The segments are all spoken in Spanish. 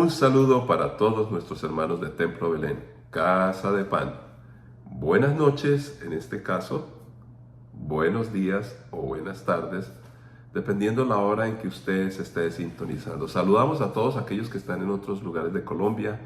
Un saludo para todos nuestros hermanos de Templo Belén, Casa de Pan. Buenas noches, en este caso, buenos días o buenas tardes, dependiendo la hora en que usted se esté sintonizando. Saludamos a todos aquellos que están en otros lugares de Colombia,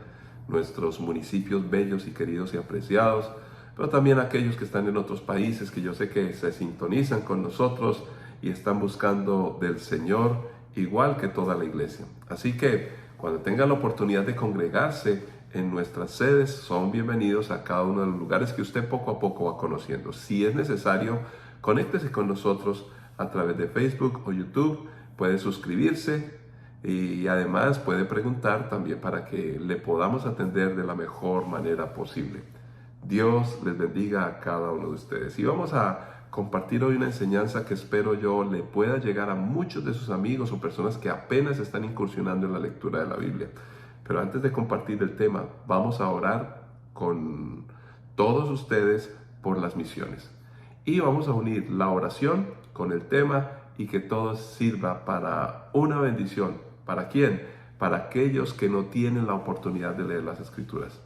nuestros municipios bellos y queridos y apreciados, pero también aquellos que están en otros países que yo sé que se sintonizan con nosotros y están buscando del Señor igual que toda la iglesia. Así que cuando tengan la oportunidad de congregarse en nuestras sedes, son bienvenidos a cada uno de los lugares que usted poco a poco va conociendo. Si es necesario, conéctese con nosotros a través de Facebook o YouTube, puede suscribirse y además puede preguntar también para que le podamos atender de la mejor manera posible. Dios les bendiga a cada uno de ustedes. Y vamos a compartir hoy una enseñanza que espero yo le pueda llegar a muchos de sus amigos o personas que apenas están incursionando en la lectura de la Biblia. Pero antes de compartir el tema, vamos a orar con todos ustedes por las misiones. Y vamos a unir la oración con el tema y que todo sirva para una bendición. ¿Para quién? Para aquellos que no tienen la oportunidad de leer las Escrituras.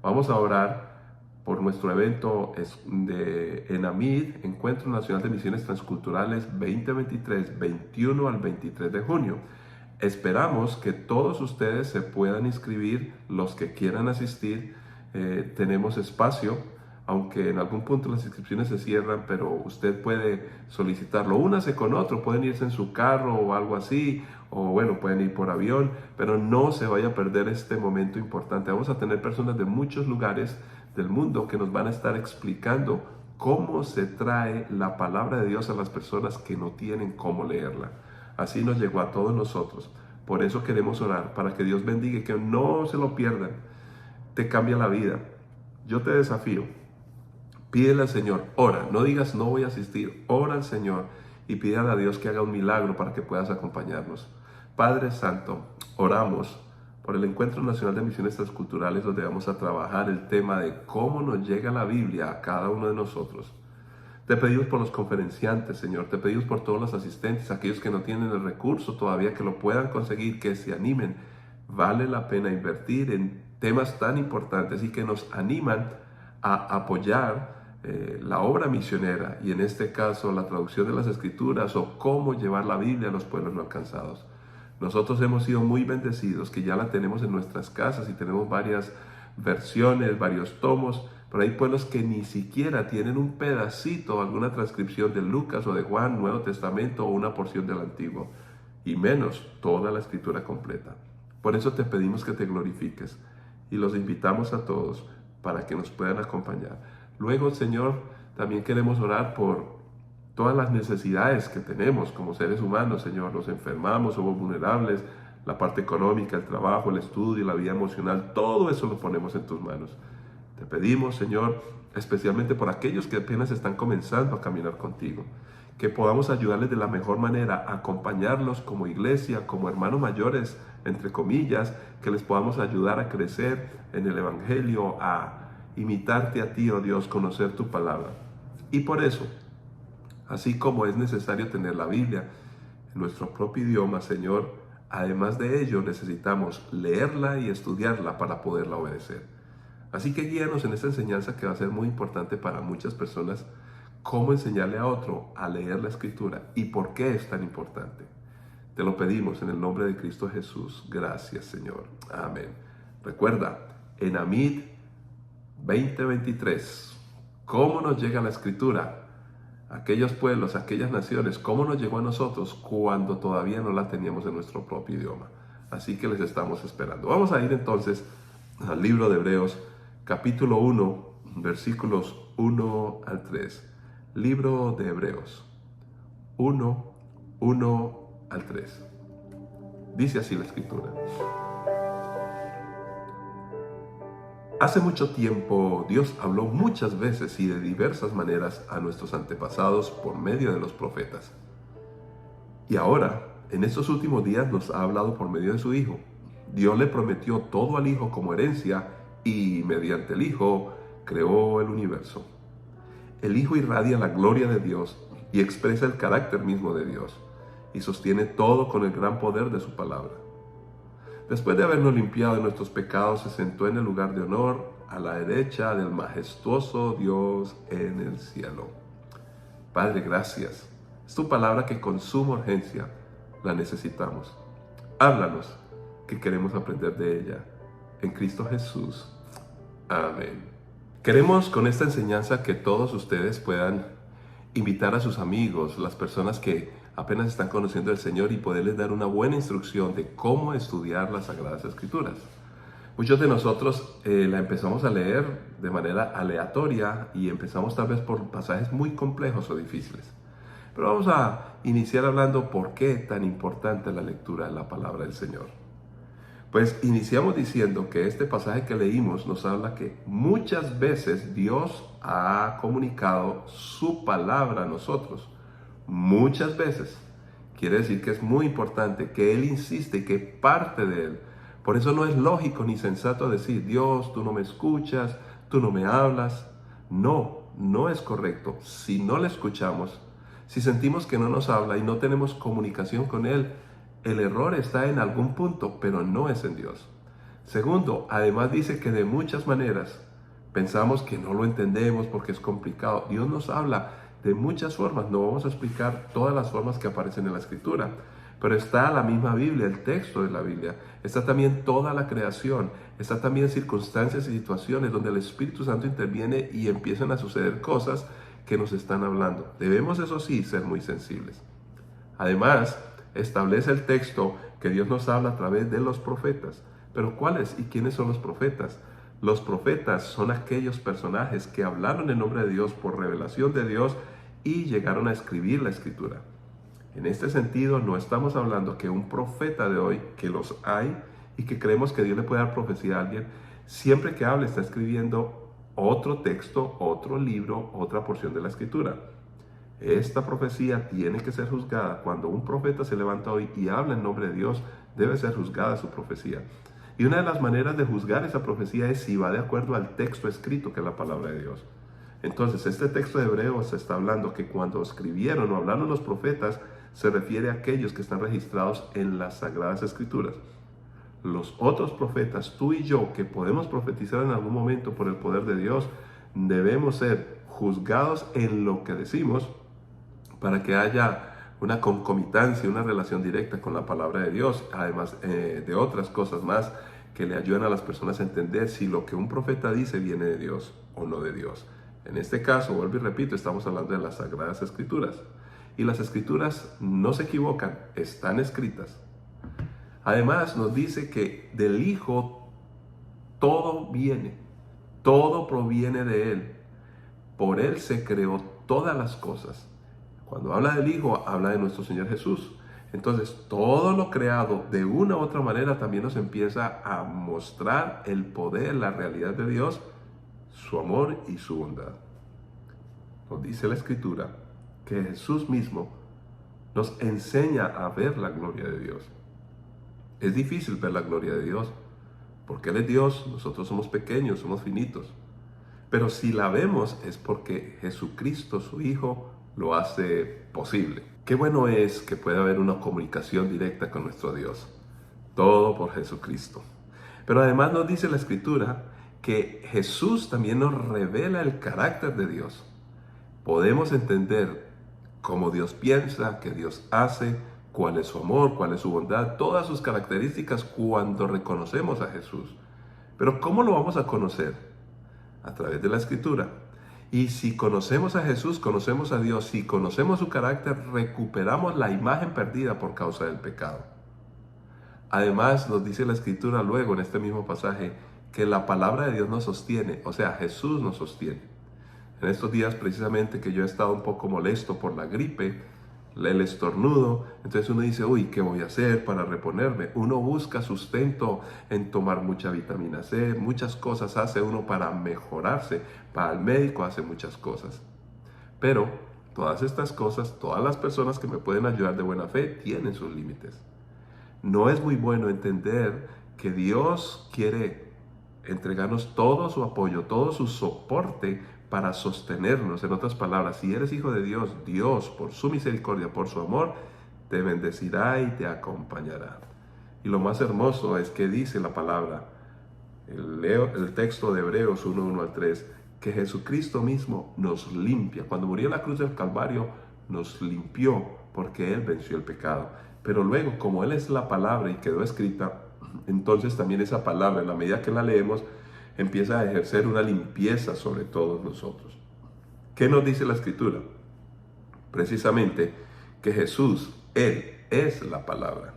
Vamos a orar por nuestro evento de ENAMID, Encuentro Nacional de Misiones Transculturales 2023, 21 al 23 de junio. Esperamos que todos ustedes se puedan inscribir, los que quieran asistir. Tenemos espacio, aunque en algún punto las inscripciones se cierran, pero usted puede solicitarlo. Únase con otro, pueden irse en su carro o algo así, o bueno, pueden ir por avión, pero no se vaya a perder este momento importante. Vamos a tener personas de muchos lugares del mundo que nos van a estar explicando cómo se trae la palabra de Dios a las personas que no tienen cómo leerla. Así nos llegó a todos nosotros. Por eso queremos orar, para que Dios bendiga y que no se lo pierdan. Te cambia la vida. Yo te desafío. Pídele al Señor, ora, no digas no voy a asistir, ora al Señor y pídale a Dios que haga un milagro para que puedas acompañarnos. Padre Santo, oramos por el Encuentro Nacional de Misiones Transculturales, donde vamos a trabajar el tema de cómo nos llega la Biblia a cada uno de nosotros. Te pedimos por los conferenciantes, Señor, te pedimos por todos los asistentes, aquellos que no tienen el recurso todavía, que lo puedan conseguir, que se animen. Vale la pena invertir en temas tan importantes y que nos animan a apoyar la obra misionera, y en este caso la traducción de las Escrituras o cómo llevar la Biblia a los pueblos no alcanzados. Nosotros hemos sido muy bendecidos que ya la tenemos en nuestras casas y tenemos varias versiones, varios tomos, pero hay pueblos que ni siquiera tienen un pedacito, alguna transcripción de Lucas o de Juan, Nuevo Testamento o una porción del Antiguo, y menos toda la Escritura completa. Por eso te pedimos que te glorifiques y los invitamos a todos para que nos puedan acompañar. Luego, Señor, también queremos orar por todas las necesidades que tenemos como seres humanos, Señor. Nos enfermamos, somos vulnerables, la parte económica, el trabajo, el estudio, la vida emocional, todo eso lo ponemos en tus manos. Te pedimos, Señor, especialmente por aquellos que apenas están comenzando a caminar contigo, que podamos ayudarles de la mejor manera, acompañarlos como iglesia, como hermanos mayores, entre comillas, que les podamos ayudar a crecer en el Evangelio, a imitarte a ti, oh Dios, conocer tu palabra. Y por eso, así como es necesario tener la Biblia en nuestro propio idioma, Señor, además de ello necesitamos leerla y estudiarla para poderla obedecer. Así que guíanos en esta enseñanza que va a ser muy importante para muchas personas, cómo enseñarle a otro a leer la Escritura y por qué es tan importante. Te lo pedimos en el nombre de Cristo Jesús. Gracias, Señor. Amén. Recuerda, ENAMID 2023. ¿Cómo nos llega la Escritura? Aquellos pueblos, aquellas naciones, ¿cómo nos llegó a nosotros cuando todavía no la teníamos en nuestro propio idioma? Así que les estamos esperando. Vamos a ir entonces al libro de Hebreos, capítulo 1, versículos 1 al 3. Libro de Hebreos 1, 1 al 3. Dice así la Escritura. Hace mucho tiempo Dios habló muchas veces y de diversas maneras a nuestros antepasados por medio de los profetas. Y ahora, en estos últimos días nos ha hablado por medio de su Hijo. Dios le prometió todo al Hijo como herencia y mediante el Hijo creó el universo. El Hijo irradia la gloria de Dios y expresa el carácter mismo de Dios y sostiene todo con el gran poder de su palabra. Después de habernos limpiado de nuestros pecados, se sentó en el lugar de honor a la derecha del majestuoso Dios en el cielo. Padre, gracias. Es tu palabra que con suma urgencia la necesitamos. Háblanos, que queremos aprender de ella. En Cristo Jesús. Amén. Queremos con esta enseñanza que todos ustedes puedan invitar a sus amigos, las personas que apenas están conociendo al Señor, y poderles dar una buena instrucción de cómo estudiar las Sagradas Escrituras. Muchos de nosotros la empezamos a leer de manera aleatoria y empezamos tal vez por pasajes muy complejos o difíciles. Pero vamos a iniciar hablando por qué es tan importante la lectura de la palabra del Señor. Pues iniciamos diciendo que este pasaje que leímos nos habla que muchas veces Dios ha comunicado su palabra a nosotros. Muchas veces. Quiere decir que es muy importante, que Él insiste, que parte de Él. Por eso no es lógico ni sensato decir, Dios, tú no me escuchas, tú no me hablas. No, no es correcto. Si no le escuchamos, si sentimos que no nos habla y no tenemos comunicación con Él, el error está en algún punto, pero no es en Dios. Segundo, además dice que de muchas maneras pensamos que no lo entendemos porque es complicado. Dios nos habla de muchas formas. No vamos a explicar todas las formas que aparecen en la Escritura, pero está la misma Biblia, el texto de la Biblia. Está también toda la creación. Está también circunstancias y situaciones donde el Espíritu Santo interviene y empiezan a suceder cosas que nos están hablando. Debemos, eso sí, ser muy sensibles. Además, establece el texto que Dios nos habla a través de los profetas. Pero ¿cuáles y quiénes son los profetas? Los profetas son aquellos personajes que hablaron en nombre de Dios por revelación de Dios y llegaron a escribir la Escritura. En este sentido, no estamos hablando que un profeta de hoy, que los hay y que creemos que Dios le puede dar profecía a alguien, siempre que hable está escribiendo otro texto, otro libro, otra porción de la Escritura. Esta profecía tiene que ser juzgada. Cuando un profeta se levanta hoy y habla en nombre de Dios, debe ser juzgada su profecía. Y una de las maneras de juzgar esa profecía es si va de acuerdo al texto escrito, que es la palabra de Dios. Entonces, este texto de Hebreos está hablando que cuando escribieron o hablaron los profetas, se refiere a aquellos que están registrados en las Sagradas Escrituras. Los otros profetas, tú y yo, que podemos profetizar en algún momento por el poder de Dios, debemos ser juzgados en lo que decimos, para que haya una concomitancia, una relación directa con la palabra de Dios, además de otras cosas más que le ayudan a las personas a entender si lo que un profeta dice viene de Dios o no de Dios. En este caso, vuelvo y repito, estamos hablando de las Sagradas Escrituras. Y las Escrituras no se equivocan, están escritas. Además, nos dice que del Hijo todo viene, todo proviene de Él. Por Él se creó todas las cosas. Cuando habla del Hijo, habla de nuestro Señor Jesús. Entonces, todo lo creado de una u otra manera también nos empieza a mostrar el poder, la realidad de Dios, su amor y su bondad. Nos dice la Escritura que Jesús mismo nos enseña a ver la gloria de Dios. Es difícil ver la gloria de Dios, porque Él es Dios, nosotros somos pequeños, somos finitos. Pero si la vemos es porque Jesucristo, su Hijo, lo hace posible. Qué bueno es que pueda haber una comunicación directa con nuestro Dios. Todo por Jesucristo. Pero además nos dice la Escritura que Jesús también nos revela el carácter de Dios. Podemos entender cómo Dios piensa, qué Dios hace, cuál es su amor, cuál es su bondad, todas sus características cuando reconocemos a Jesús. Pero ¿cómo lo vamos a conocer? A través de la Escritura. Y si conocemos a Jesús, conocemos a Dios. Si conocemos su carácter, recuperamos la imagen perdida por causa del pecado. Además, nos dice la Escritura luego en este mismo pasaje que la palabra de Dios nos sostiene, o sea, Jesús nos sostiene. En estos días precisamente que yo he estado un poco molesto por la gripe, el estornudo, entonces uno dice, uy, ¿qué voy a hacer para reponerme? Uno busca sustento en tomar mucha vitamina C, muchas cosas hace uno para mejorarse, para el médico hace muchas cosas. Pero todas estas cosas, todas las personas que me pueden ayudar de buena fe tienen sus límites. No es muy bueno entender que Dios quiere entregarnos todo su apoyo, todo su soporte para sostenernos. En otras palabras, si eres hijo de Dios, Dios, por su misericordia, por su amor, te bendecirá y te acompañará. Y lo más hermoso es que dice la palabra, leo el texto de Hebreos 1, 1 al 3, que Jesucristo mismo nos limpia. Cuando murió en la cruz del Calvario, nos limpió porque Él venció el pecado. Pero luego, como Él es la palabra y quedó escrita, entonces también esa palabra, en la medida que la leemos, empieza a ejercer una limpieza sobre todos nosotros. ¿Qué nos dice la Escritura? Precisamente que Jesús, Él es la palabra.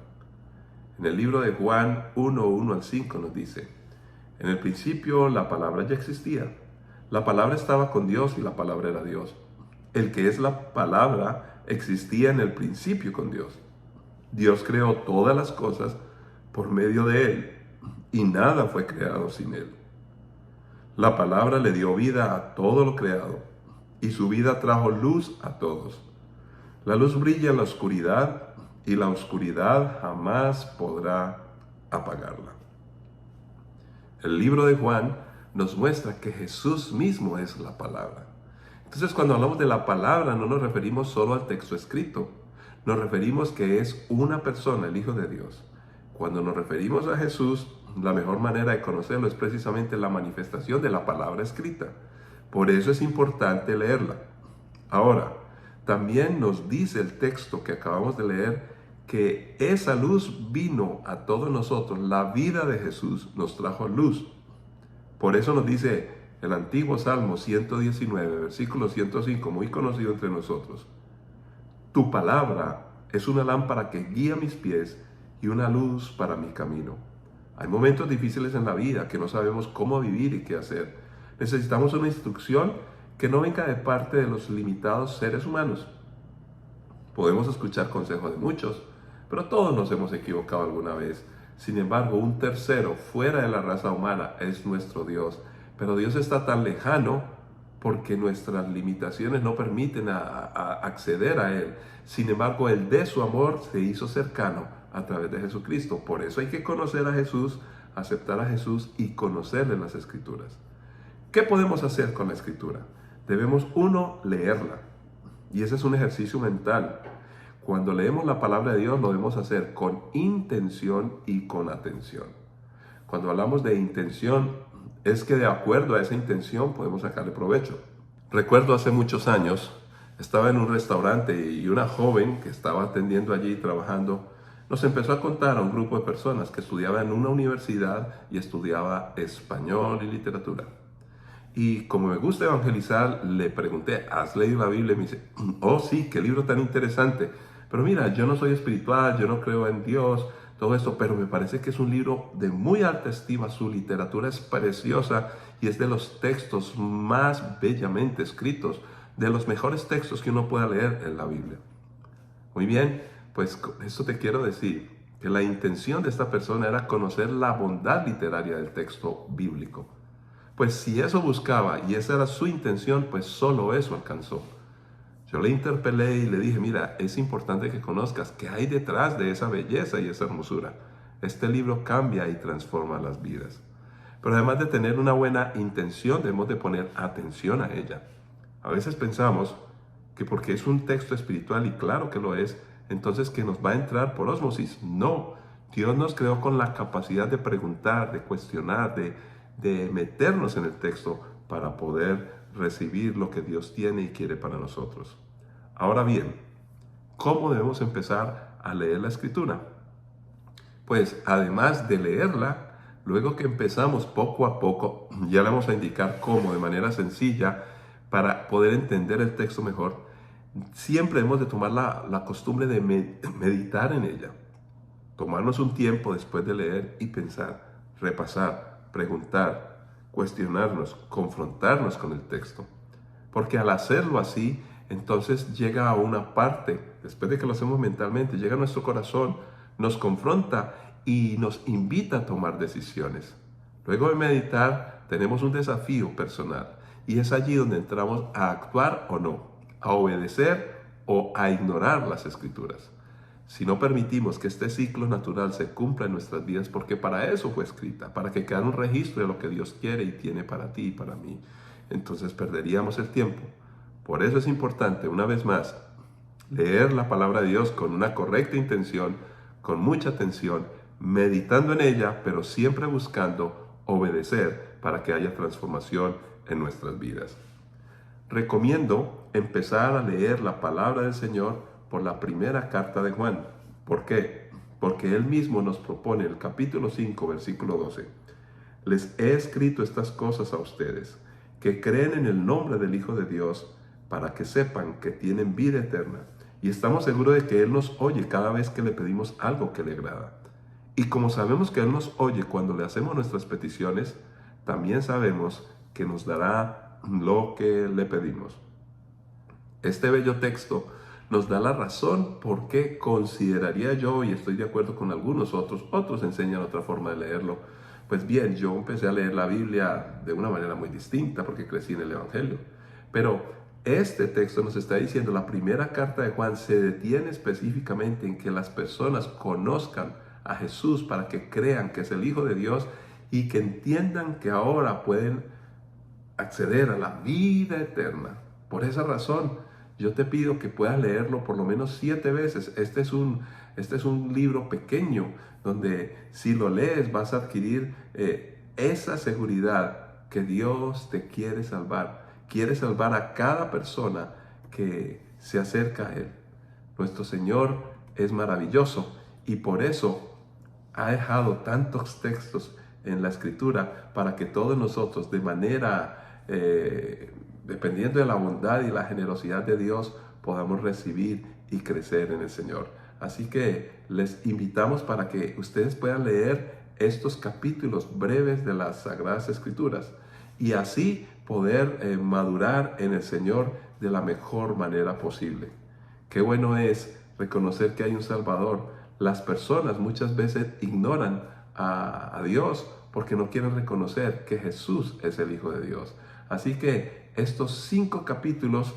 En el libro de Juan 1, 1 al 5 nos dice: en el principio la palabra ya existía. La palabra estaba con Dios y la palabra era Dios. El que es la palabra existía en el principio con Dios. Dios creó todas las cosas por medio de Él y nada fue creado sin Él. La palabra le dio vida a todo lo creado y su vida trajo luz a todos. La luz brilla en la oscuridad y la oscuridad jamás podrá apagarla. El libro de Juan nos muestra que Jesús mismo es la palabra. Entonces, cuando hablamos de la palabra, no nos referimos solo al texto escrito. Nos referimos que es una persona, el Hijo de Dios. Cuando nos referimos a Jesús, la mejor manera de conocerlo es precisamente la manifestación de la palabra escrita. Por eso es importante leerla. Ahora, también nos dice el texto que acabamos de leer que esa luz vino a todos nosotros. La vida de Jesús nos trajo luz. Por eso nos dice el antiguo Salmo 119, versículo 105, muy conocido entre nosotros: tu palabra es una lámpara que guía mis pies y una luz para mi camino. Hay momentos difíciles en la vida que no sabemos cómo vivir y qué hacer. Necesitamos una instrucción que no venga de parte de los limitados seres humanos. Podemos escuchar consejos de muchos, pero todos nos hemos equivocado alguna vez. Sin embargo, un tercero fuera de la raza humana es nuestro Dios. Pero Dios está tan lejano porque nuestras limitaciones no permiten acceder a Él. Sin embargo, Él de su amor se hizo cercano a través de Jesucristo. Por eso hay que conocer a Jesús, aceptar a Jesús y conocerle las Escrituras. ¿Qué podemos hacer con la Escritura? Debemos, uno, leerla. Y ese es un ejercicio mental. Cuando leemos la palabra de Dios, lo debemos hacer con intención y con atención. Cuando hablamos de intención, es que de acuerdo a esa intención podemos sacarle provecho. Recuerdo hace muchos años, estaba en un restaurante y una joven que estaba atendiendo allí, trabajando, nos empezó a contar a un grupo de personas que estudiaba en una universidad y estudiaba español y literatura. Y como me gusta evangelizar, le pregunté: ¿has leído la Biblia? Y me dice: oh sí, qué libro tan interesante. Pero mira, yo no soy espiritual, yo no creo en Dios, todo esto, pero me parece que es un libro de muy alta estima. Su literatura es preciosa y es de los textos más bellamente escritos, de los mejores textos que uno pueda leer en la Biblia. Muy bien, pues con esto te quiero decir que la intención de esta persona era conocer la bondad literaria del texto bíblico. Pues si eso buscaba y esa era su intención, pues solo eso alcanzó. Yo le interpelé y le dije: mira, es importante que conozcas qué hay detrás de esa belleza y esa hermosura. Este libro cambia y transforma las vidas. Pero además de tener una buena intención, debemos de poner atención a ella. A veces pensamos que porque es un texto espiritual, y claro que lo es, entonces que nos va a entrar por ósmosis. No, Dios nos creó con la capacidad de preguntar, de cuestionar, de meternos en el texto para poder recibir lo que Dios tiene y quiere para nosotros. Ahora bien, ¿cómo debemos empezar a leer la Escritura? Pues además de leerla, luego que empezamos poco a poco, ya le vamos a indicar cómo, de manera sencilla, para poder entender el texto mejor, siempre hemos de tomar la costumbre de meditar en ella. Tomarnos un tiempo después de leer y pensar, repasar, preguntar, cuestionarnos, confrontarnos con el texto. Porque al hacerlo así, entonces llega a una parte, después de que lo hacemos mentalmente, llega a nuestro corazón, nos confronta y nos invita a tomar decisiones. Luego de meditar, tenemos un desafío personal y es allí donde entramos a actuar o no, a obedecer o a ignorar las Escrituras. Si no permitimos que este ciclo natural se cumpla en nuestras vidas, porque para eso fue escrita, para que quede un registro de lo que Dios quiere y tiene para ti y para mí, entonces perderíamos el tiempo. Por eso es importante, una vez más, leer la palabra de Dios con una correcta intención, con mucha atención, meditando en ella, pero siempre buscando obedecer para que haya transformación en nuestras vidas. Recomiendo empezar a leer la palabra del Señor por la primera carta de Juan. ¿Por qué? Porque Él mismo nos propone el capítulo 5, versículo 12. Les he escrito estas cosas a ustedes, que creen en el nombre del Hijo de Dios, para que sepan que tienen vida eterna. Y estamos seguros de que Él nos oye cada vez que le pedimos algo que le agrada. Y como sabemos que Él nos oye cuando le hacemos nuestras peticiones, también sabemos que nos dará lo que le pedimos. Este bello texto nos da la razón por qué consideraría yo, y estoy de acuerdo con algunos otros enseñan otra forma de leerlo. Pues bien, yo empecé a leer la Biblia de una manera muy distinta porque crecí en el Evangelio. Pero este texto nos está diciendo, la primera carta de Juan se detiene específicamente en que las personas conozcan a Jesús para que crean que es el Hijo de Dios y que entiendan que ahora pueden acceder a la vida eterna. Por esa razón, yo te pido que puedas leerlo por lo menos 7 veces. Este es un libro pequeño donde si lo lees vas a adquirir esa seguridad que Dios te quiere salvar. Quiere salvar a cada persona que se acerca a Él. Nuestro Señor es maravilloso y por eso ha dejado tantos textos en la Escritura para que todos nosotros de manera dependiendo de la bondad y la generosidad de Dios, podamos recibir y crecer en el Señor. Así que les invitamos para que ustedes puedan leer estos capítulos breves de las Sagradas Escrituras y así poder madurar en el Señor de la mejor manera posible. Qué bueno es reconocer que hay un Salvador. Las personas muchas veces ignoran a Dios porque no quieren reconocer que Jesús es el Hijo de Dios. Así que estos 5 capítulos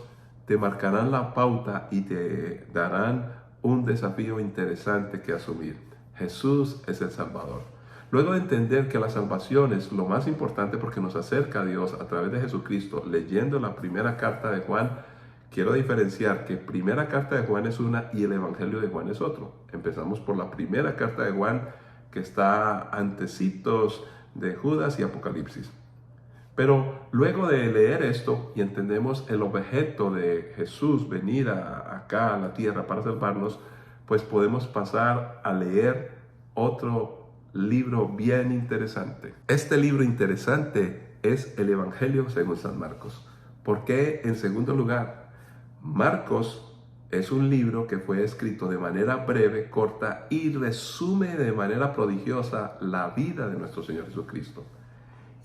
te marcarán la pauta y te darán un desafío interesante que asumir. Jesús es el Salvador. Luego de entender que la salvación es lo más importante porque nos acerca a Dios a través de Jesucristo, leyendo la primera carta de Juan, quiero diferenciar que primera carta de Juan es una y el Evangelio de Juan es otro. Empezamos por la primera carta de Juan, que está antecitos de Judas y Apocalipsis. Pero luego de leer esto y entendemos el objeto de Jesús venir acá a la tierra para salvarnos, pues podemos pasar a leer otro libro bien interesante. Este libro interesante es el Evangelio según San Marcos. ¿Por qué? En segundo lugar, Marcos es un libro que fue escrito de manera breve, corta y resume de manera prodigiosa la vida de nuestro Señor Jesucristo.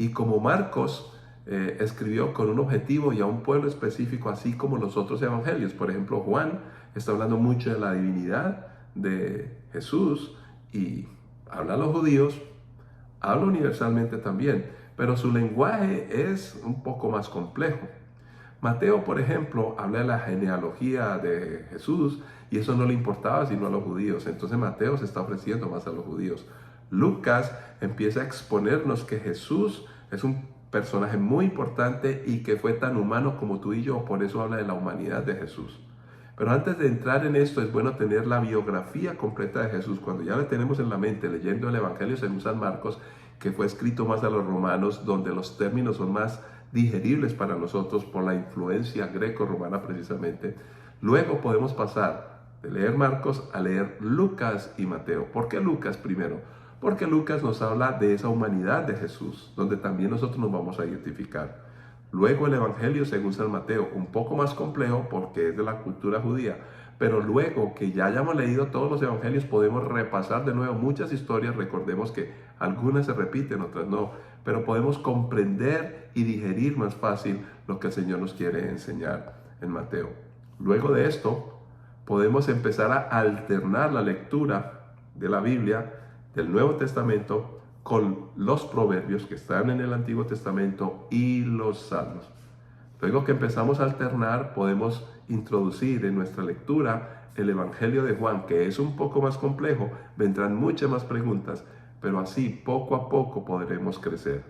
Y como Marcos escribió con un objetivo y a un pueblo específico, así como los otros evangelios. Por ejemplo, Juan está hablando mucho de la divinidad de Jesús y habla a los judíos, habla universalmente también, pero su lenguaje es un poco más complejo. Mateo, por ejemplo, habla de la genealogía de Jesús y eso no le importaba sino a los judíos. Entonces Mateo se está ofreciendo más a los judíos. Lucas empieza a exponernos que Jesús es un personaje muy importante y que fue tan humano como tú y yo, por eso habla de la humanidad de Jesús. Pero antes de entrar en esto es bueno tener la biografía completa de Jesús. Cuando ya la tenemos en la mente leyendo el Evangelio según San Marcos, que fue escrito más a los romanos, donde los términos son más digeribles para nosotros por la influencia greco-romana precisamente, luego podemos pasar de leer Marcos a leer Lucas y Mateo. ¿Por qué Lucas primero? Porque Lucas nos habla de esa humanidad de Jesús, donde también nosotros nos vamos a identificar. Luego el Evangelio según San Mateo, un poco más complejo porque es de la cultura judía, pero luego que ya hayamos leído todos los Evangelios podemos repasar de nuevo muchas historias. Recordemos que algunas se repiten, otras no, pero podemos comprender y digerir más fácil lo que el Señor nos quiere enseñar en Mateo. Luego de esto podemos empezar a alternar la lectura de la Biblia del Nuevo Testamento con los proverbios que están en el Antiguo Testamento y los salmos. Luego que empezamos a alternar, podemos introducir en nuestra lectura el Evangelio de Juan, que es un poco más complejo, vendrán muchas más preguntas, pero así poco a poco podremos crecer.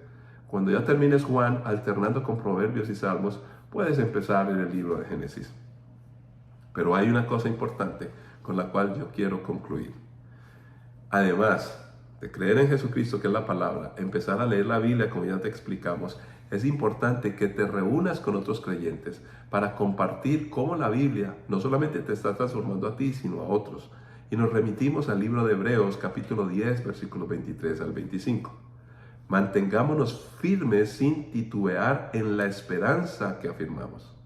Cuando ya termines Juan, alternando con proverbios y salmos, puedes empezar en el libro de Génesis. Pero hay una cosa importante con la cual yo quiero concluir. Además de creer en Jesucristo, que es la palabra, empezar a leer la Biblia, como ya te explicamos, es importante que te reúnas con otros creyentes para compartir cómo la Biblia no solamente te está transformando a ti, sino a otros. Y nos remitimos al libro de Hebreos, capítulo 10, versículos 23 al 25. Mantengámonos firmes sin titubear en la esperanza que afirmamos,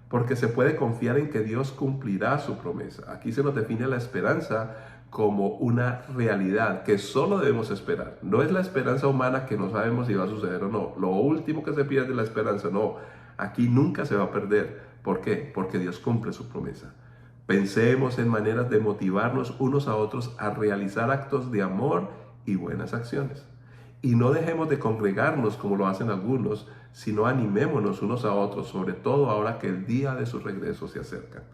porque se puede confiar en que Dios cumplirá su promesa. Aquí se nos define la esperanza como una realidad que solo debemos esperar. No es la esperanza humana que no sabemos si va a suceder o no. Lo último que se pierde es la esperanza. No, aquí nunca se va a perder. ¿Por qué? Porque Dios cumple su promesa. Pensemos en maneras de motivarnos unos a otros a realizar actos de amor y buenas acciones. Y no dejemos de congregarnos como lo hacen algunos, sino animémonos unos a otros, sobre todo ahora que el día de su regreso se acerca.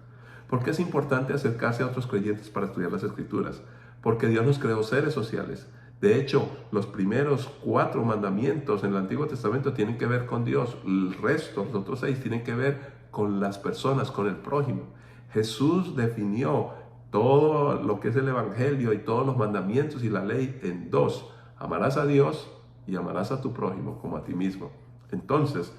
¿Por qué es importante acercarse a otros creyentes para estudiar las Escrituras? Porque Dios nos creó seres sociales. De hecho, los primeros 4 mandamientos en el Antiguo Testamento tienen que ver con Dios. El resto, los otros 6, tienen que ver con las personas, con el prójimo. Jesús definió todo lo que es el Evangelio y todos los mandamientos y la ley en 2. Amarás a Dios y amarás a tu prójimo como a ti mismo. Entonces,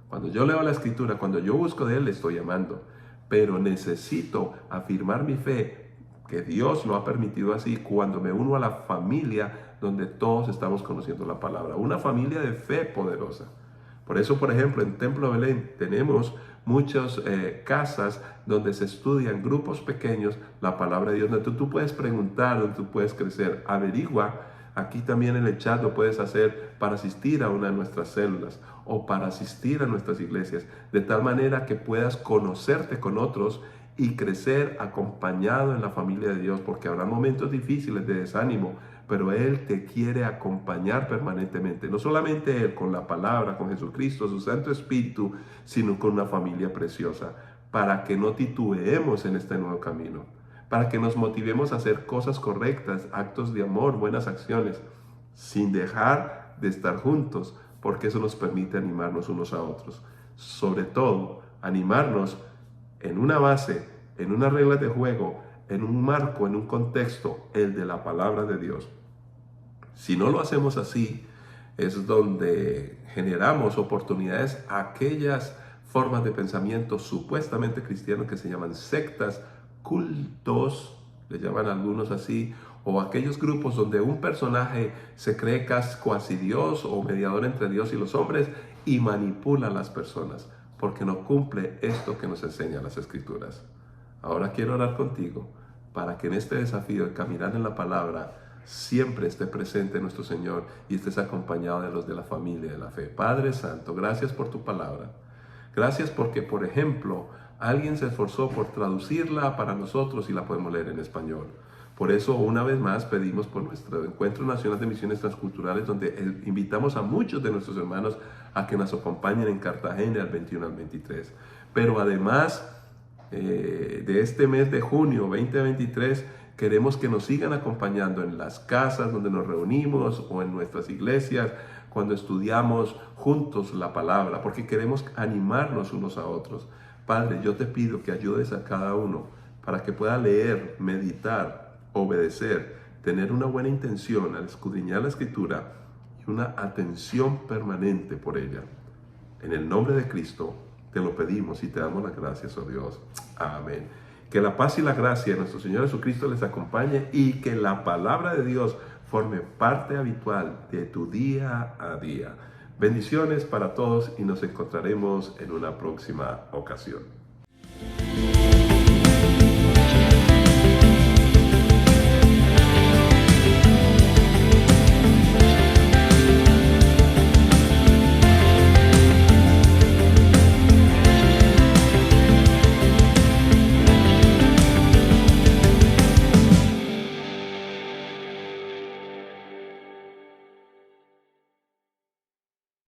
cuando yo leo la Escritura, cuando yo busco de Él, le estoy amando. Pero necesito afirmar mi fe, que Dios lo ha permitido así, cuando me uno a la familia donde todos estamos conociendo la palabra. Una familia de fe poderosa. Por eso, por ejemplo, en Templo Belén tenemos muchas casas donde se estudian grupos pequeños la palabra de Dios, donde tú puedes preguntar, donde tú puedes crecer. Averigua. Aquí también en el chat lo puedes hacer para asistir a una de nuestras células o para asistir a nuestras iglesias, de tal manera que puedas conocerte con otros y crecer acompañado en la familia de Dios, porque habrá momentos difíciles de desánimo, pero Él te quiere acompañar permanentemente, no solamente Él con la palabra, con Jesucristo, su Santo Espíritu, sino con una familia preciosa, para que no titubeemos en este nuevo camino, para que nos motivemos a hacer cosas correctas, actos de amor, buenas acciones, sin dejar de estar juntos, porque eso nos permite animarnos unos a otros. Sobre todo, animarnos en una base, en unas reglas de juego, en un marco, en un contexto, el de la palabra de Dios. Si no lo hacemos así, es donde generamos oportunidades a aquellas formas de pensamiento supuestamente cristianos que se llaman sectas, cultos, le llaman algunos así, o aquellos grupos donde un personaje se cree cuasi Dios o mediador entre Dios y los hombres y manipula a las personas porque no cumple esto que nos enseñan las Escrituras. Ahora quiero orar contigo para que en este desafío de caminar en la palabra siempre esté presente nuestro Señor y estés acompañado de los de la familia de la fe. Padre Santo, gracias por tu palabra. Gracias porque, por ejemplo, alguien se esforzó por traducirla para nosotros y la podemos leer en español. Por eso, una vez más, pedimos por nuestro Encuentro Nacional de Misiones Transculturales, donde invitamos a muchos de nuestros hermanos a que nos acompañen en Cartagena del 21 al 23. Pero además de este mes de junio 2023, queremos que nos sigan acompañando en las casas donde nos reunimos o en nuestras iglesias, cuando estudiamos juntos la palabra, porque queremos animarnos unos a otros. Padre, yo te pido que ayudes a cada uno para que pueda leer, meditar, obedecer, tener una buena intención al escudriñar la Escritura y una atención permanente por ella. En el nombre de Cristo te lo pedimos y te damos las gracias, oh Dios. Amén. Que la paz y la gracia de nuestro Señor Jesucristo les acompañe y que la palabra de Dios forme parte habitual de tu día a día. Bendiciones para todos y nos encontraremos en una próxima ocasión.